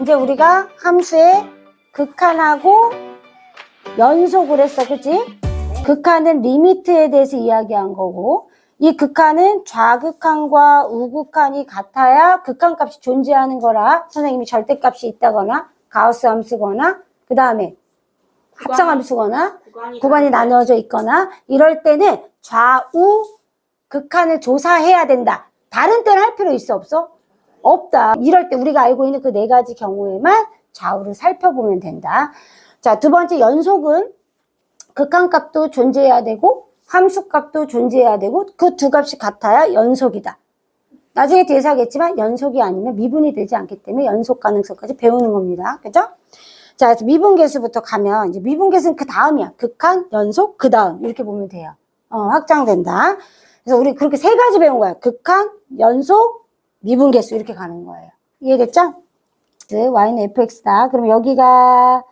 이제 우리가 함수의 극한하고 연속을 했어, 그치? 극한은 리미트에 대해서 이야기한 거고, 이 극한은 좌극한과 우극한이 같아야 극한값이 존재하는 거라 선생님이 절대값이 있다거나 가우스 함수거나 그 다음에 합성함수거나 구간이 나누어져 있거나 이럴 때는 좌우 극한을 조사해야 된다. 다른 때는 할 필요 있어, 없어? 없다. 이럴 때 우리가 알고 있는 그 네 가지 경우에만 좌우를 살펴보면 된다. 자, 두 번째 연속은 극한값도 존재해야 되고 함수값도 존재해야 되고 그 두 값이 같아야 연속이다. 나중에 뒤에서 하겠지만 연속이 아니면 미분이 되지 않기 때문에 연속 가능성까지 배우는 겁니다. 그죠? 자, 그래서 미분계수부터 가면 이제 미분계수는 그 다음이야. 극한, 연속, 그 다음 이렇게 보면 돼요. 확장된다. 그래서 우리 그렇게 세 가지 배운 거야. 극한, 연속, 미분계수 이렇게 가는 거예요. 이해됐죠? y는 fx다. 그럼 여기가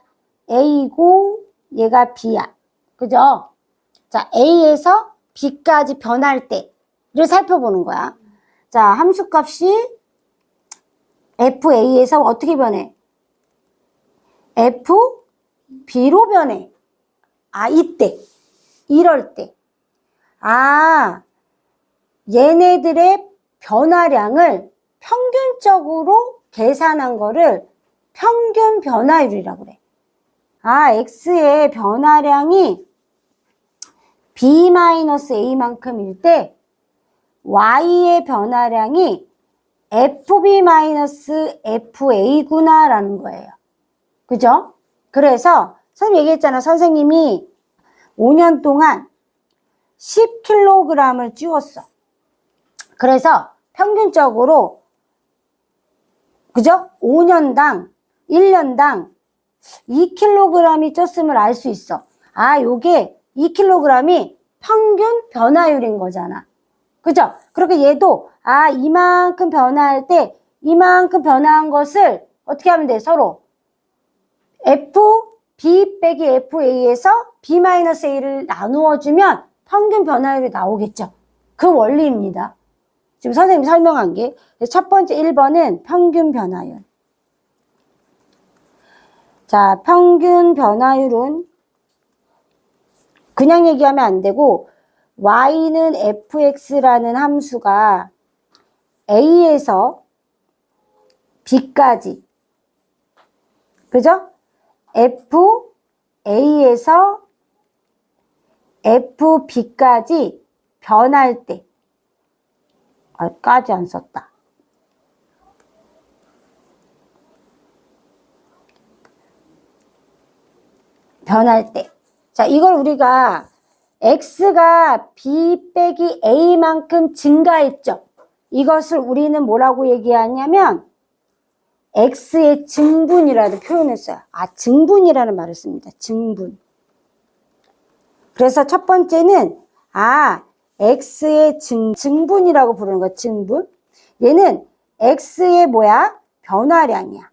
a고 얘가 b야. 그죠? 자, a에서 b까지 변할 때를 살펴보는 거야. 자, 함수값이 fa에서 어떻게 변해? fb로 변해. 아, 이때. 이럴 때. 아, 얘네들의 변화량을 평균적으로 계산한 거를 평균 변화율이라고 그래. 아, x의 변화량이 b-a만큼일 때 y의 변화량이 fb-fa구나 라는 거예요. 그죠? 그래서 선생님 얘기했잖아. 선생님이 5년 동안 10kg을 찌웠어. 그래서 평균적으로 그죠? 5년당 1년당 2kg이 쪘음을 알 수 있어. 아, 요게 2kg이 평균 변화율인 거잖아. 그죠? 그렇게 얘도 아, 이만큼 변화할 때 이만큼 변화한 것을 어떻게 하면 돼? 서로 b 빼기 fa에서 b-a를 나누어주면 평균 변화율이 나오겠죠. 그 원리입니다. 지금 선생님이 설명한 게 첫 번째 1번은 평균 변화율. 자, 평균 변화율은 그냥 얘기하면 안 되고 y는 fx라는 함수가 a에서 b까지 그죠? fa에서 fb까지 변할 때 까지 안 썼다. 변할 때. 자, 이걸 우리가 x가 b 빼기 a만큼 증가했죠. 이것을 우리는 뭐라고 얘기하냐면 x의 증분이라고 표현했어요. 아, 증분이라는 말을 씁니다. 증분. 그래서 첫 번째는 x의 증분이라고 부르는 거야. 증분. 얘는 x의 뭐야? 변화량이야.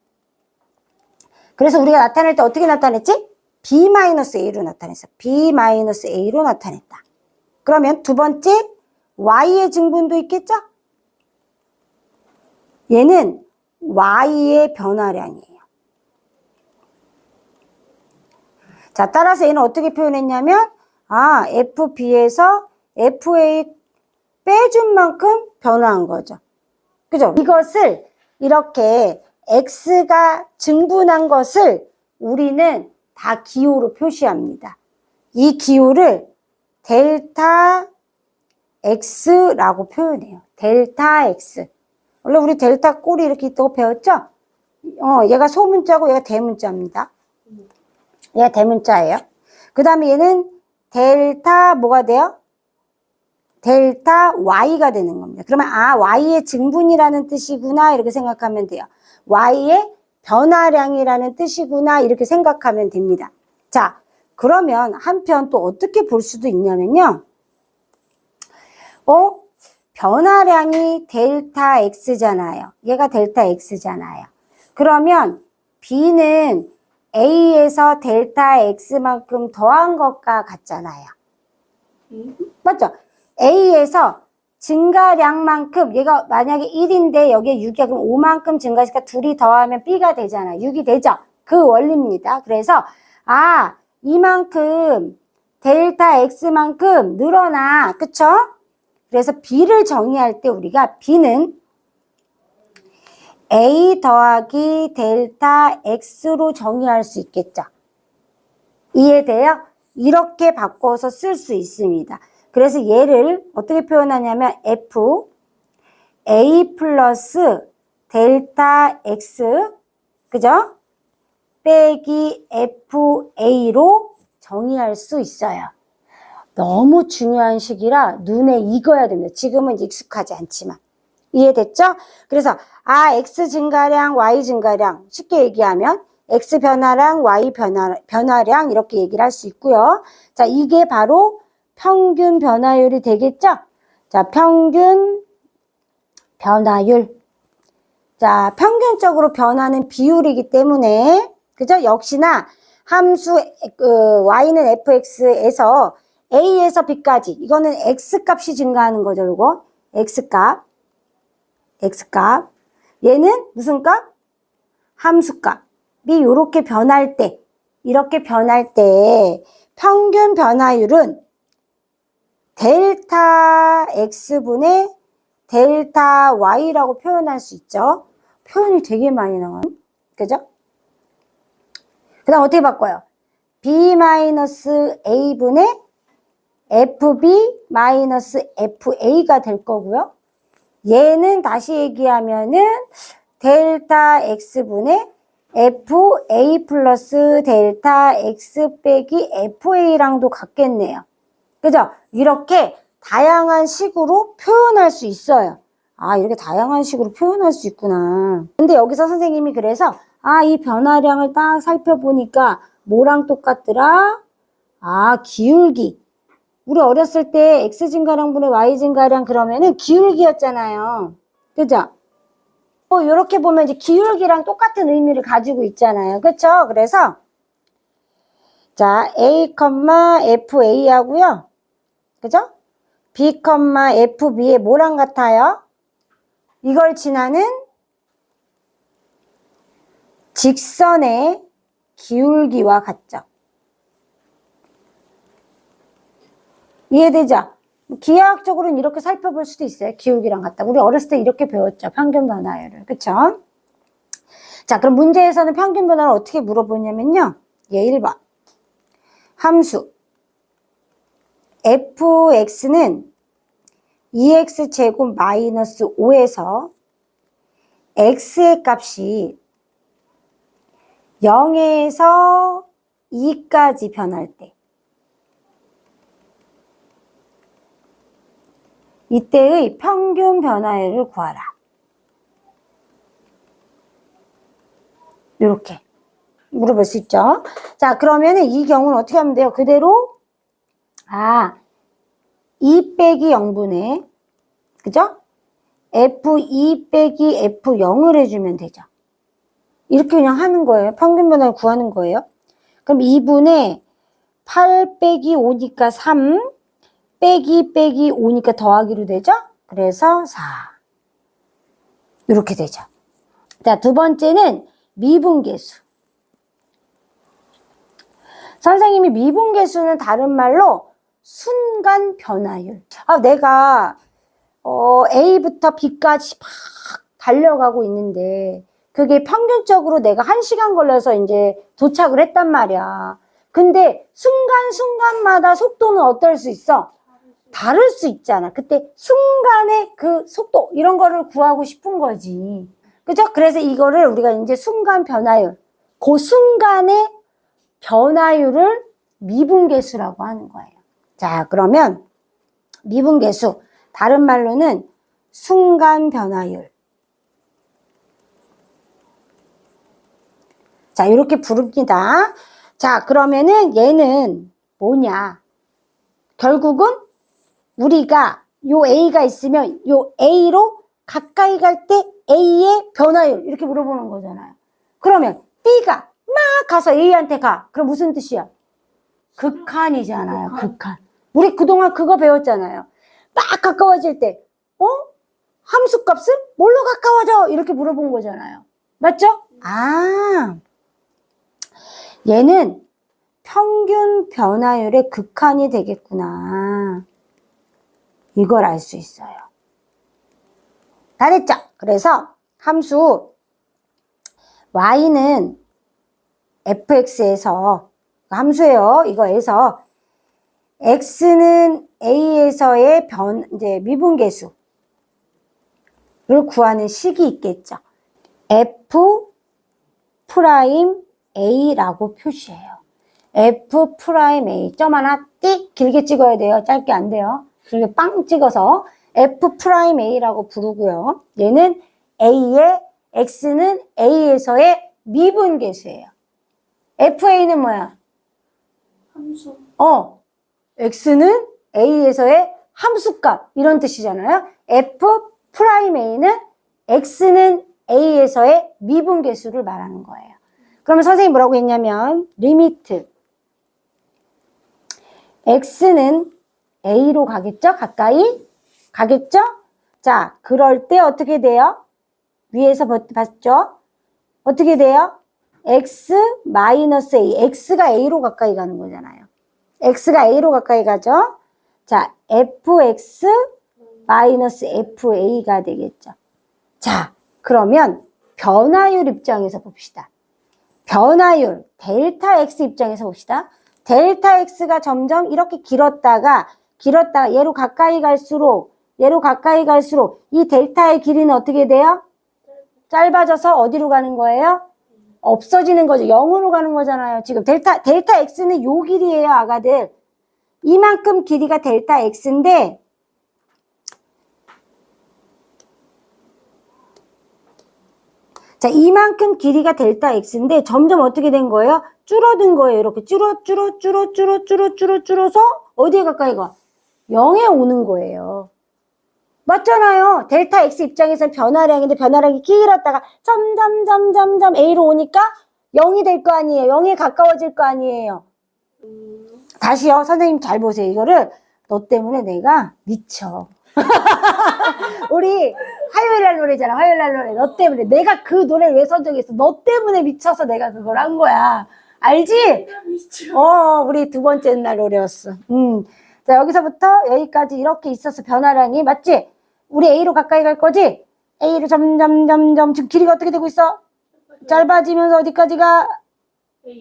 그래서 우리가 나타낼 때 어떻게 나타냈지? b-a로 나타냈어. b-a로 나타냈다. 그러면 두 번째 y의 증분도 있겠죠? 얘는 y의 변화량이에요. 자, 따라서 얘는 어떻게 표현했냐면 fb에서 fa 빼준 만큼 변화한 거죠. 그죠? 이것을 이렇게 x가 증분한 것을 우리는 다 기호로 표시합니다. 이 기호를 델타 x라고 표현해요. 델타 x. 원래 우리 델타 꼴이 이렇게 있다고 배웠죠? 얘가 소문자고 얘가 대문자입니다. 얘가 대문자예요. 그 다음에 얘는 델타 뭐가 돼요? 델타 y가 되는 겁니다. 그러면 y의 증분이라는 뜻이구나 이렇게 생각하면 돼요. y의 변화량이라는 뜻이구나 이렇게 생각하면 됩니다. 자, 그러면 한편 또 어떻게 볼 수도 있냐면요. 변화량이 델타 x잖아요. 얘가 델타 x잖아요. 그러면 b는 a에서 델타 x만큼 더한 것과 같잖아요. 맞죠? a에서 증가량만큼 얘가 만약에 1인데 여기에 6이야. 그럼 5만큼 증가시니까 둘이 더하면 B가 되잖아. 6이 되죠. 그 원리입니다. 그래서 이만큼 델타 X만큼 늘어나. 그쵸? 그래서 B를 정의할 때 우리가 B는 A 더하기 델타 X로 정의할 수 있겠죠. 이해돼요? 이렇게 바꿔서 쓸 수 있습니다. 그래서 얘를 어떻게 표현하냐면 F A 플러스 델타 X 그죠? 빼기 FA로 정의할 수 있어요. 너무 중요한 식이라 눈에 익어야 됩니다. 지금은 익숙하지 않지만. 이해됐죠? 그래서 X 증가량, Y 증가량 쉽게 얘기하면 X 변화량, Y 변화량 이렇게 얘기를 할 수 있고요. 자, 이게 바로 평균 변화율이 되겠죠? 자, 평균 변화율. 자, 평균적으로 변하는 비율이기 때문에 그죠? 역시나 함수 y는 fx에서 a에서 b까지 이거는 x값이 증가하는 거죠. 이거 x값 얘는 무슨 값? 함수값이 이렇게 변할 때 이렇게 변할 때 평균 변화율은 델타 x분의 델타 y라고 표현할 수 있죠. 표현이 되게 많이 나와요. 그죠? 그 다음 어떻게 바꿔요? b-a분의 fb-fa가 될 거고요. 얘는 다시 얘기하면은 델타 x분의 fa 플러스 델타 x 빼기 fa랑도 같겠네요. 그죠? 이렇게 다양한 식으로 표현할 수 있어요. 이렇게 다양한 식으로 표현할 수 있구나. 근데 여기서 선생님이 그래서 이 변화량을 딱 살펴보니까 뭐랑 똑같더라? 기울기. 우리 어렸을 때 X 증가량분의 Y 증가량 그러면은 기울기였잖아요. 그죠? 이렇게 보면 이제 기울기랑 똑같은 의미를 가지고 있잖아요. 그쵸? 그래서 자, A, FA 하고요. 그죠? B, FB의 뭐랑 같아요? 이걸 지나는 직선의 기울기와 같죠. 이해되죠? 기하학적으로는 이렇게 살펴볼 수도 있어요. 기울기랑 같다. 우리 어렸을 때 이렇게 배웠죠. 평균 변화율을. 그쵸? 자, 그럼 문제에서는 평균 변화를 어떻게 물어보냐면요. 얘 1번. 함수 fx는 2x제곱 마이너스 5에서 x의 값이 0에서 2까지 변할 때 이때의 평균 변화율을 구하라. 이렇게 물어볼 수 있죠. 자, 그러면은 이 경우는 어떻게 하면 돼요? 그대로 2 빼기 0분의 그죠? F2 빼기 F0을 해주면 되죠. 이렇게 그냥 하는 거예요. 평균 변화를 구하는 거예요. 그럼 2분의 8 빼기 5니까 3 빼기 5니까 더하기로 되죠? 그래서 4. 이렇게 되죠. 자, 두 번째는 미분계수. 선생님이 미분계수는 다른 말로 순간 변화율. 내가 A부터 B까지 막 달려가고 있는데 그게 평균적으로 내가 1시간 걸려서 이제 도착을 했단 말이야. 근데 순간순간마다 속도는 어떨 수 있어? 다를 수 있잖아. 그때 순간의 그 속도 이런 거를 구하고 싶은 거지. 그죠? 그래서 이거를 우리가 이제 순간 변화율, 그 순간의 변화율을 미분계수라고 하는 거예요. 자, 그러면 미분계수, 다른 말로는 순간 변화율. 자, 이렇게 부릅니다. 자, 그러면은 얘는 뭐냐? 결국은 우리가 요 A가 있으면 요 A로 가까이 갈 때 A의 변화율 이렇게 물어보는 거잖아요. 그러면 B가 막 가서 A한테 가. 그럼 무슨 뜻이야? 극한이잖아요. 극한. 우리 그동안 그거 배웠잖아요. 막 가까워질 때 함수 값은 뭘로 가까워져? 이렇게 물어본 거잖아요. 맞죠? 아, 얘는 평균 변화율의 극한이 되겠구나. 이걸 알 수 있어요. 다 됐죠? 그래서 함수 y는 fx에서 함수예요. 이거에서 x는 a에서의 이제 미분계수를 구하는 식이 있겠죠. f 프라임 a라고 표시해요. f 프라임 a 점 하나 띡 길게 찍어야 돼요. 짧게 안 돼요. 그렇게 빵 찍어서 f 프라임 a라고 부르고요. 얘는 a의 x는 a에서의 미분계수예요. fa는 뭐야? 함수. x는 a에서의 함수값 이런 뜻이잖아요. f 프라임 a는 x는 a에서의 미분계수를 말하는 거예요. 그러면 선생님이 뭐라고 했냐면 리미트 x는 a로 가겠죠? 가까이 가겠죠? 자, 그럴 때 어떻게 돼요? 위에서 봤죠? 어떻게 돼요? x 마이너스 a, x가 a로 가까이 가는 거잖아요. x가 a로 가까이 가죠? 자, fx 마이너스 fa가 되겠죠. 자, 그러면 변화율 입장에서 봅시다. 변화율 델타 x 입장에서 봅시다. 델타 x가 점점 이렇게 길었다가 얘로 가까이 갈수록 이 델타의 길이는 어떻게 돼요? 짧아져서 어디로 가는 거예요? 없어지는 거죠. 0으로 가는 거잖아요. 지금 델타 x는 요 길이에요, 아가들. 이만큼 길이가 델타 x인데 자, 이만큼 길이가 델타 x인데 점점 어떻게 된 거예요? 줄어든 거예요. 이렇게 줄어서 어디에 가까이 가? 0에 오는 거예요. 맞잖아요. 델타 x 입장에서는 변화량인데 변화량이 길었다가 점점 a로 오니까 0이 될 거 아니에요. 0에 가까워질 거 아니에요. 다시요. 선생님 잘 보세요. 이거를 너 때문에 내가 미쳐. 우리 화요일 날 노래잖아. 화요일 날 노래. 너 때문에. 내가 그 노래를 왜 선정했어? 너 때문에 미쳐서 내가 그걸 한 거야. 알지? 우리 두 번째 날 노래였어. 자, 여기서부터 여기까지 이렇게 있어서 변화량이 맞지? 우리 A로 가까이 갈 거지? A로 점점 지금 길이가 어떻게 되고 있어? 짧아지면서 어디까지가?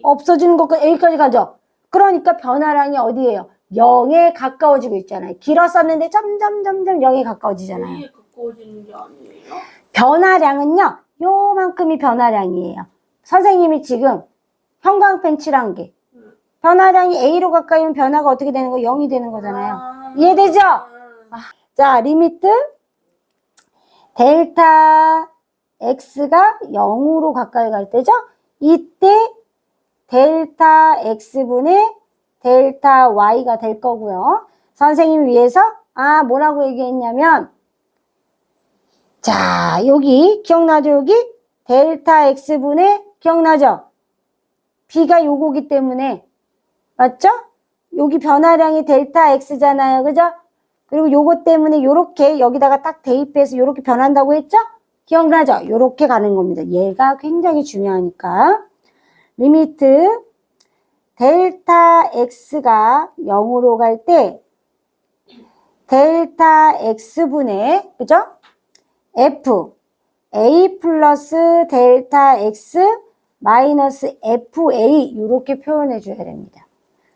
없어지는 것까지 A까지 가죠? 그러니까 변화량이 어디예요? 0에 가까워지고 있잖아요. 길었었는데 점점 0에 가까워지잖아요. A에 가까워지는 게 아니에요? 변화량은요, 요만큼이 변화량이에요. 선생님이 지금 형광펜 칠한 게 변화량이 A로 가까이 오면 변화가 어떻게 되는 거예요? 0이 되는 거잖아요. 이해되죠? 자, 리미트 델타 x가 0으로 가까이 갈 때죠? 이때 델타 x분의 델타 y가 될 거고요. 선생님 위에서 뭐라고 얘기했냐면 자, 여기 기억나죠? 여기 델타 x분의 기억나죠? b가 요거기 때문에 맞죠? 여기 변화량이 델타 x잖아요. 그죠? 그리고 요거 때문에 요렇게 여기다가 딱 대입해서 요렇게 변한다고 했죠? 기억나죠? 요렇게 가는 겁니다. 얘가 굉장히 중요하니까. 리미트 델타 x가 0으로 갈 때 델타 x분의 그죠? f a 플러스 델타 x 마이너스 fa 이렇게 표현해 줘야 됩니다.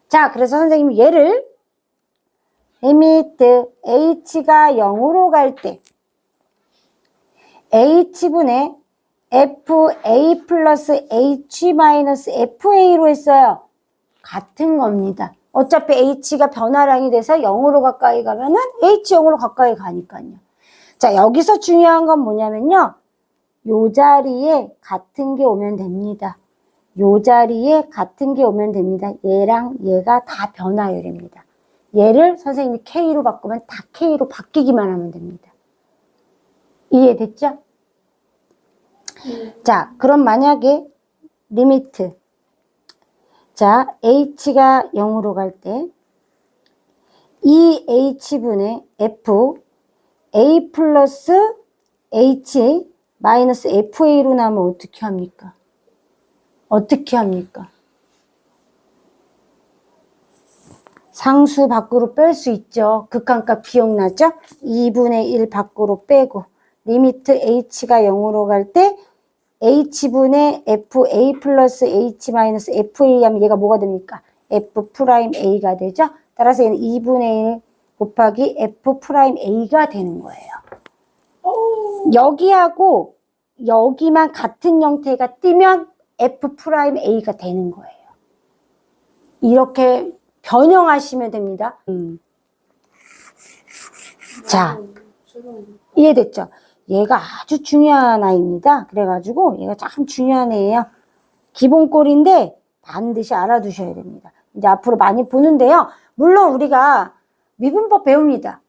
자, 그래서 선생님이 얘를 리미트 h가 0으로 갈 때 h분의 fa 플러스 h 마이너스 fa로 했어요. 같은 겁니다. 어차피 h가 변화량이 돼서 0으로 가까이 가면은 h 0으로 가까이 가니까요. 자, 여기서 중요한 건 뭐냐면요. 요 자리에 같은 게 오면 됩니다. 요 자리에 같은 게 오면 됩니다. 얘랑 얘가 다 변화율입니다. 얘를 선생님이 K로 바꾸면 다 K로 바뀌기만 하면 됩니다. 이해됐죠? 자, 그럼 만약에 리미트 자, H가 0으로 갈 때 이 H분의 F A 플러스 h 마이너스 fa로 나면 어떻게 합니까? 어떻게 합니까? 상수 밖으로 뺄 수 있죠. 극한값 기억나죠? 2분의 1 밖으로 빼고 리미트 h가 0으로 갈 때 h분의 fa 플러스 h 마이너스 fa 하면 얘가 뭐가 됩니까? f 프라임 a가 되죠. 따라서 얘는 2분의 1 곱하기 f 프라임 a가 되는 거예요. 여기하고 여기만 같은 형태가 뜨면 f 프라임 a가 되는 거예요. 이렇게 변형하시면 됩니다. 자, 이해됐죠? 얘가 아주 중요한 아이입니다. 그래가지고 얘가 참 중요한 애예요. 기본꼴인데 반드시 알아두셔야 됩니다. 이제 앞으로 많이 보는데요. 물론 우리가 미분법 배웁니다.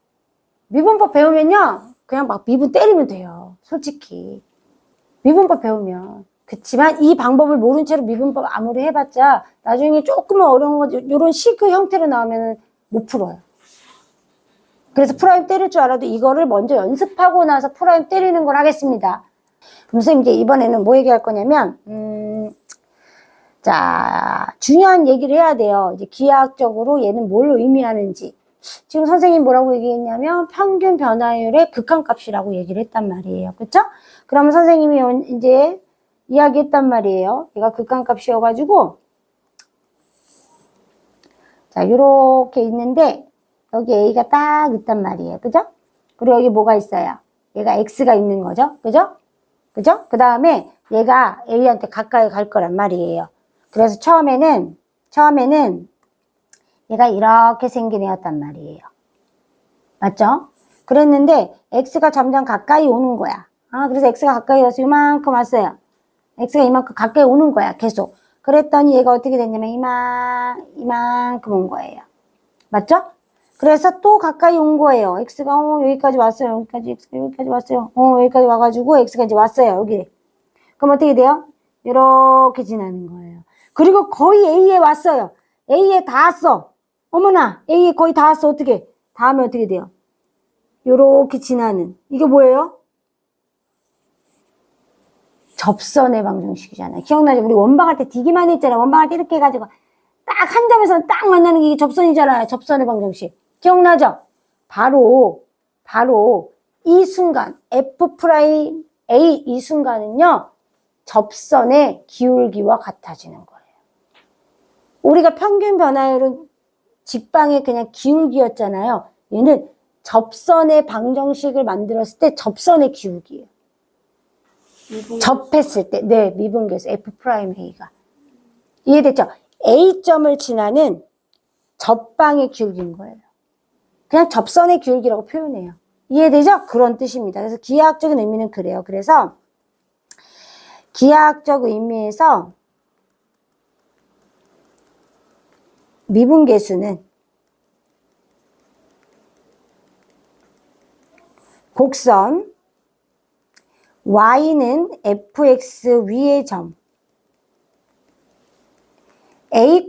미분법 배우면요. 그냥 막 미분 때리면 돼요. 솔직히. 미분법 배우면. 그치만 이 방법을 모른 채로 미분법 아무리 해봤자 나중에 조금은 어려운 거 이런 식의 형태로 나오면 못 풀어요. 그래서 프라임 때릴 줄 알아도 이거를 먼저 연습하고 나서 프라임 때리는 걸 하겠습니다. 그럼 선생님 이제 이번에는 뭐 얘기할 거냐면 자, 중요한 얘기를 해야 돼요. 이제 기하학적으로 얘는 뭘 의미하는지. 지금 선생님 뭐라고 얘기했냐면 평균 변화율의 극한값이라고 얘기를 했단 말이에요. 그쵸? 그러면 선생님이 이제 이야기했단 말이에요. 얘가 극한값이어가지고 자, 요렇게 있는데 여기 A가 딱 있단 말이에요. 그죠? 그리고 여기 뭐가 있어요? 얘가 X가 있는 거죠. 그죠? 그죠? 그 다음에 얘가 A한테 가까이 갈 거란 말이에요. 그래서 처음에는 얘가 이렇게 생긴 애였단 말이에요. 맞죠? 그랬는데 X가 점점 가까이 오는 거야. 그래서 X가 가까이 와서 이만큼 왔어요. X가 이만큼 가까이 오는 거야. 계속. 그랬더니 얘가 어떻게 됐냐면 이만큼 온 거예요. 맞죠? 그래서 또 가까이 온 거예요. X가 여기까지 왔어요. X가 여기까지 왔어요. 여기까지 와가지고 X가 이제 왔어요. 여기. 그럼 어떻게 돼요? 이렇게 지나는 거예요. 그리고 거의 A에 왔어요. A에 다 왔어. 어머나, A에 거의 다 왔어. 어떻게? 다음에 어떻게 돼요? 요렇게 지나는. 이게 뭐예요? 접선의 방정식이잖아요. 기억나죠? 우리 원방할 때 되게 많이 했잖아요. 원방할 때 이렇게 해가지고 딱 한 점에서 딱 만나는 게 접선이잖아요. 접선의 방정식. 기억나죠? 바로 이 순간 F 프라임 A 이 순간은요. 접선의 기울기와 같아지는 거예요. 우리가 평균 변화율은 직방의 그냥 기울기였잖아요. 얘는 접선의 방정식을 만들었을 때 접선의 기울기예요. 접했을 때, 네, 미분계수 F 프라임 A가. 이해됐죠? A점을 지나는 접방의 기울기인 거예요. 그냥 접선의 기울기라고 표현해요. 이해되죠? 그런 뜻입니다. 그래서 기하학적인 의미는 그래요. 그래서 기하학적 의미에서 미분계수는 곡선 y는 fx 위의 점 a,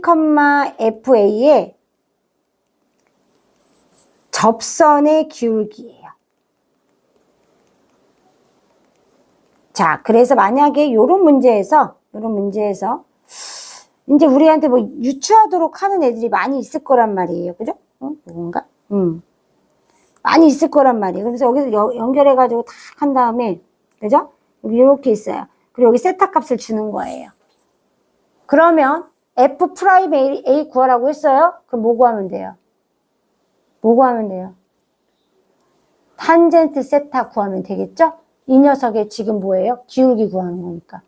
fa의 접선의 기울기예요. 자, 그래서 만약에 요런 문제에서 이제 우리한테 뭐 유추하도록 하는 애들이 많이 있을 거란 말이에요. 그죠? 뭔가? 많이 있을 거란 말이에요. 그래서 여기서 연결해가지고 탁 한 다음에, 그죠? 여기 이렇게 있어요. 그리고 여기 세타 값을 주는 거예요. 그러면 F 프라임 A 구하라고 했어요? 그럼 뭐 구하면 돼요? 뭐 구하면 돼요? 탄젠트 세타 구하면 되겠죠? 이 녀석의 지금 뭐예요? 기울기 구하는 거니까.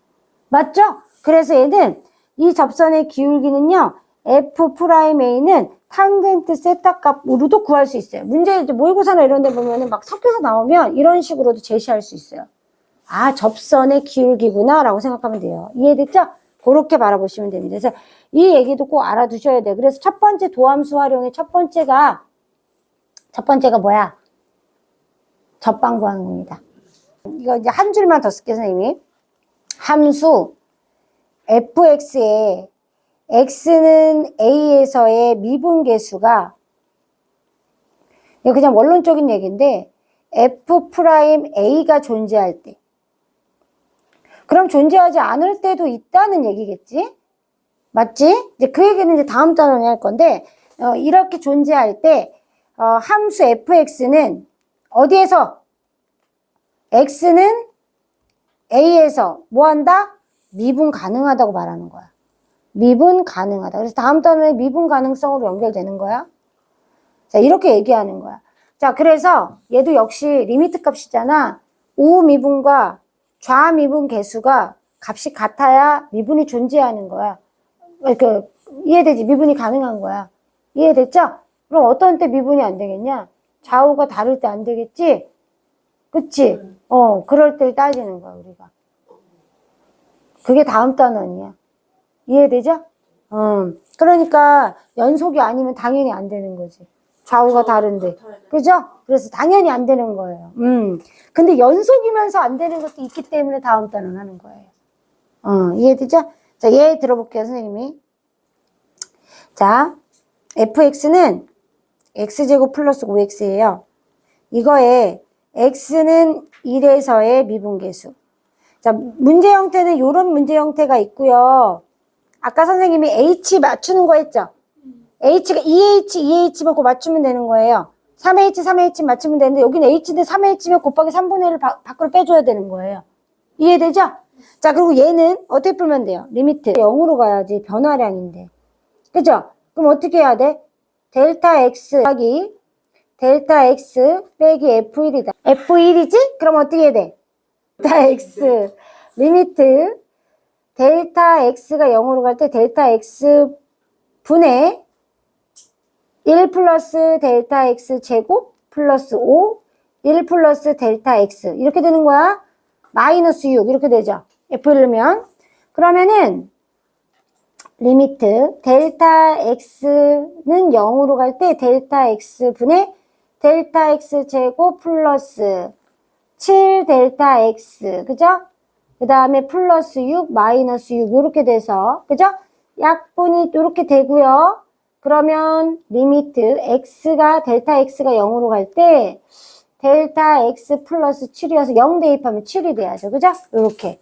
맞죠? 그래서 얘는 이 접선의 기울기는요, F 프라임 A는 탄젠트 세타 값으로도 구할 수 있어요. 문제 이제 모의고사나 이런 데 보면은 막 섞여서 나오면 이런 식으로도 제시할 수 있어요. 아, 접선의 기울기구나 라고 생각하면 돼요. 이해됐죠? 그렇게 바라보시면 됩니다. 그래서 이 얘기도 꼭 알아두셔야 돼요. 그래서 첫 번째 도함수 활용의 첫 번째가 뭐야? 접방 구하는 겁니다. 이거 이제 한 줄만 더 쓸게요, 선생님이. 함수 fx에 x는 a에서의 미분계수가 이거 그냥 원론적인 얘기인데 f 프라임 a가 존재할 때. 그럼 존재하지 않을 때도 있다는 얘기겠지? 맞지? 이제 그 얘기는 이제 다음 단원에 할 건데, 이렇게 존재할 때, 함수 fx는 어디에서? x는 a에서 뭐 한다? 미분 가능하다고 말하는 거야. 미분 가능하다. 그래서 다음 단원에 미분 가능성으로 연결되는 거야. 자, 이렇게 얘기하는 거야. 자, 그래서 얘도 역시 리미트 값이잖아. 우미분과 좌미분 개수가 값이 같아야 미분이 존재하는 거야. 이해되지? 미분이 가능한 거야. 이해됐죠? 그럼 어떤 때 미분이 안 되겠냐? 좌우가 다를 때 안 되겠지? 그치? 그럴 때 따지는 거야, 우리가. 그게 다음 단원이야. 이해되죠? 그러니까 연속이 아니면 당연히 안 되는 거지. 좌우가 다른데. 그죠? 그래서 당연히 안 되는 거예요. 근데 연속이면서 안 되는 것도 있기 때문에 다음 단원 하는 거예요. 이해되죠? 자, 얘 들어볼게요, 선생님이. 자, fx는 x제곱 플러스 5x예요. 이거에 x는 1에서의 미분계수. 자, 문제 형태는 이런 문제 형태가 있고요. 아까 선생님이 h 맞추는 거 했죠? h가 2h만 꼭 맞추면 되는 거예요. 3h 맞추면 되는데 여기는 h인데 3h면 곱하기 3분의 1을 밖으로 빼줘야 되는 거예요. 이해되죠? 자, 그리고 얘는 어떻게 풀면 돼요? 리미트 0으로 가야지. 변화량인데. 그죠? 그럼 어떻게 해야 돼? 델타 x 빼기 델타 x 빼기 f1이다. f1이지? 그럼 어떻게 해야 돼? 델타 x 리미트 델타 x가 0으로 갈 때 델타 x 분의 1 플러스 델타 x 제곱 플러스 5 1 플러스 델타 x 이렇게 되는 거야. 마이너스 6 이렇게 되죠. F를 그러면은 리미트 델타 x는 0으로 갈 때 델타 x 분의 델타 x 제곱 플러스 7 델타 x 그죠? 그 다음에 플러스 6 마이너스 6 이렇게 돼서 그죠? 약분이 이렇게 되고요. 그러면 리미트 x가 델타 x가 0으로 갈 때 델타 x 플러스 7이어서 0 대입하면 7이 돼야죠. 그죠? 이렇게.